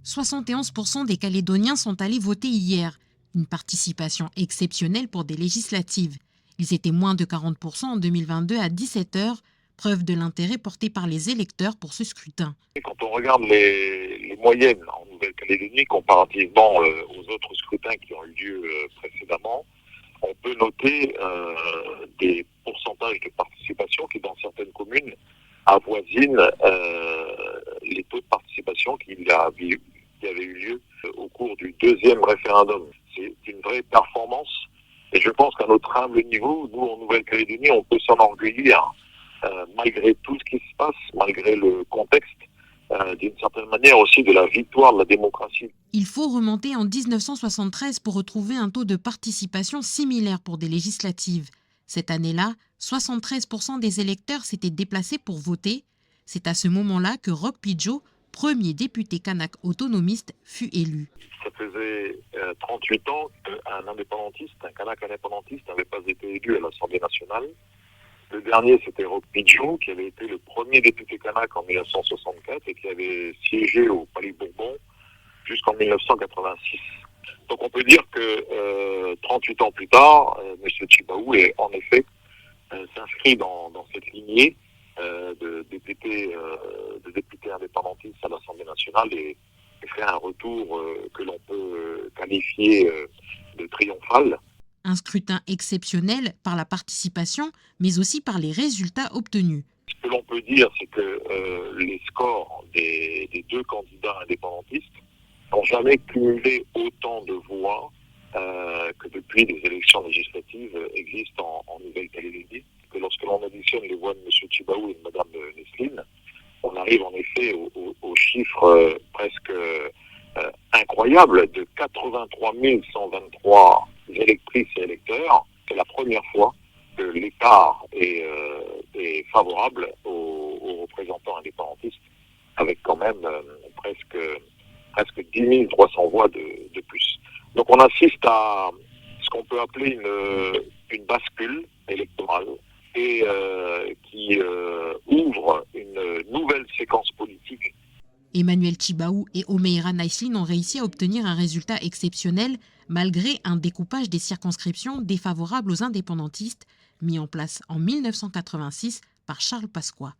71% des Calédoniens sont allés voter hier, une participation exceptionnelle pour des législatives. Ils étaient moins de 40% en 2022 à 17 heures, preuve de l'intérêt porté par les électeurs pour ce scrutin. Quand on regarde les moyennes en Nouvelle-Calédonie comparativement aux autres scrutins qui ont eu lieu précédemment, on peut noter des pourcentages de participation qui, dans certaines communes, avoisinent les taux de participation qu'il y avait eu lieu au cours du deuxième référendum. C'est une vraie performance et je pense qu'à notre humble niveau, nous en Nouvelle-Calédonie, on peut s'enorgueillir malgré tout ce qui se passe, malgré le contexte, d'une certaine manière aussi de la victoire de la démocratie. Il faut remonter en 1973 pour retrouver un taux de participation similaire pour des législatives. Cette année-là, 73% des électeurs s'étaient déplacés pour voter. C'est à ce moment-là que Roch Pidjo, premier député kanak autonomiste, fut élu. Ça faisait 38 ans qu'un indépendantiste, un kanak indépendantiste, n'avait pas été élu à l'Assemblée nationale. Le dernier, c'était Roch Pidjo, qui avait été le premier député kanak en 1964 et qui avait siégé au Palais Bourbon jusqu'en 1986. Donc on peut dire que 38 ans plus tard, M. Tjibaou est en effet s'inscrit dans cette lignée de députés indépendantistes à l'Assemblée nationale et fait un retour que l'on peut qualifier de triomphal. Un scrutin exceptionnel par la participation, mais aussi par les résultats obtenus. Ce que l'on peut dire, c'est que les scores des deux candidats indépendantistes n'ont jamais cumulé autant de voix que depuis les élections législatives existent en Nouvelle-Calédonie. Que lorsque l'on additionne les voix de M. Tjibaou et de Mme Nesline, on arrive en effet au chiffre presque incroyable de 83 123 électrices et électeurs. C'est la première fois que l'écart est favorable aux représentants indépendantistes, avec quand même presque 10 300 voix de plus. Donc on assiste à ce qu'on peut appeler une bascule électorale et qui ouvre une nouvelle séquence politique. Emmanuel Tjibaou et Omeïra Nesline ont réussi à obtenir un résultat exceptionnel malgré un découpage des circonscriptions défavorable aux indépendantistes mis en place en 1986 par Charles Pasqua.